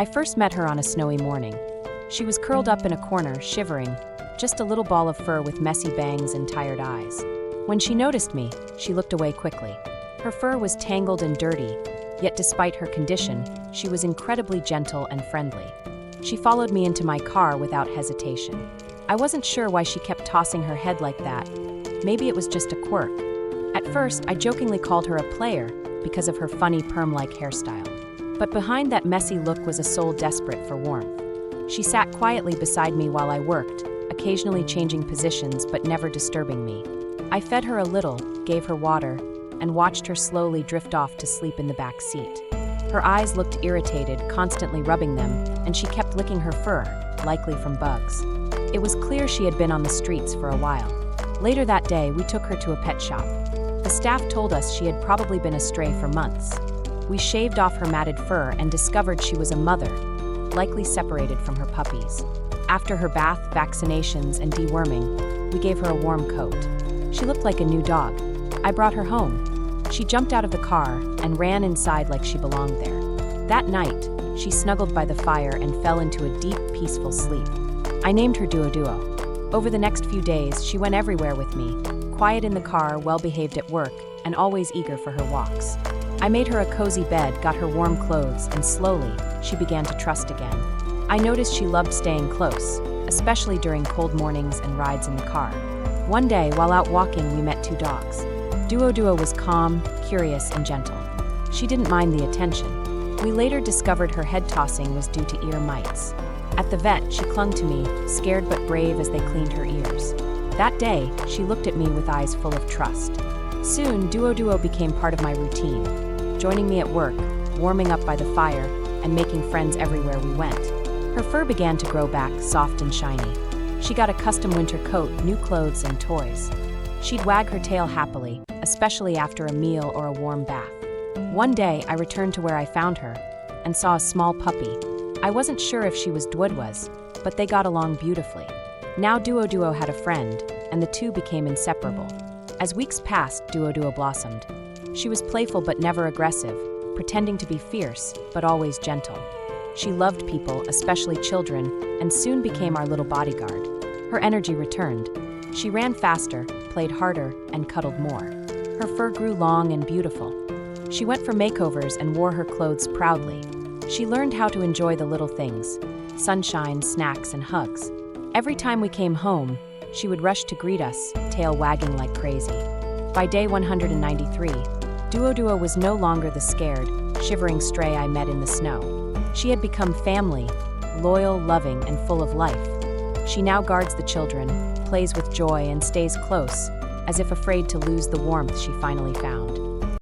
I first met her on a snowy morning. She was curled up in a corner, shivering, just a little ball of fur with messy bangs and tired eyes. When she noticed me, she looked away quickly. Her fur was tangled and dirty, yet despite her condition, she was incredibly gentle and friendly. She followed me into my car without hesitation. I wasn't sure why she kept tossing her head like that. Maybe it was just a quirk. At first, I jokingly called her a player because of her funny perm-like hairstyle. But behind that messy look was a soul desperate for warmth. She sat quietly beside me while I worked, occasionally changing positions but never disturbing me. I fed her a little, gave her water, and watched her slowly drift off to sleep in the back seat. Her eyes looked irritated, constantly rubbing them, and she kept licking her fur, likely from bugs. It was clear she had been on the streets for a while. Later that day, we took her to a pet shop. The staff told us she had probably been a stray for months. We shaved off her matted fur and discovered she was a mother, likely separated from her puppies. After her bath, vaccinations, and deworming, we gave her a warm coat. She looked like a new dog. I brought her home. She jumped out of the car and ran inside like she belonged there. That night, she snuggled by the fire and fell into a deep, peaceful sleep. I named her Duo Duo. Over the next few days, she went everywhere with me, quiet in the car, well-behaved at work, and always eager for her walks. I made her a cozy bed, got her warm clothes, and slowly, she began to trust again. I noticed she loved staying close, especially during cold mornings and rides in the car. One day, while out walking, we met two dogs. Duo Duo was calm, curious, and gentle. She didn't mind the attention. We later discovered her head tossing was due to ear mites. At the vet, she clung to me, scared but brave as they cleaned her ears. That day, she looked at me with eyes full of trust. Soon, Duo Duo became part of my routine, joining me at work, warming up by the fire, and making friends everywhere we went. Her fur began to grow back, soft and shiny. She got a custom winter coat, new clothes, and toys. She'd wag her tail happily, especially after a meal or a warm bath. One day, I returned to where I found her and saw a small puppy. I wasn't sure if she was Duodwa's, but they got along beautifully. Now Duo Duo had a friend, and the two became inseparable. As weeks passed, Duo Duo blossomed. She was playful but never aggressive, pretending to be fierce, but always gentle. She loved people, especially children, and soon became our little bodyguard. Her energy returned. She ran faster, played harder, and cuddled more. Her fur grew long and beautiful. She went for makeovers and wore her clothes proudly. She learned how to enjoy the little things: sunshine, snacks, and hugs. Every time we came home, she would rush to greet us, tail wagging like crazy. By day 193, Duo Duo was no longer the scared, shivering stray I met in the snow. She had become family, loyal, loving, and full of life. She now guards the children, plays with joy, and stays close, as if afraid to lose the warmth she finally found.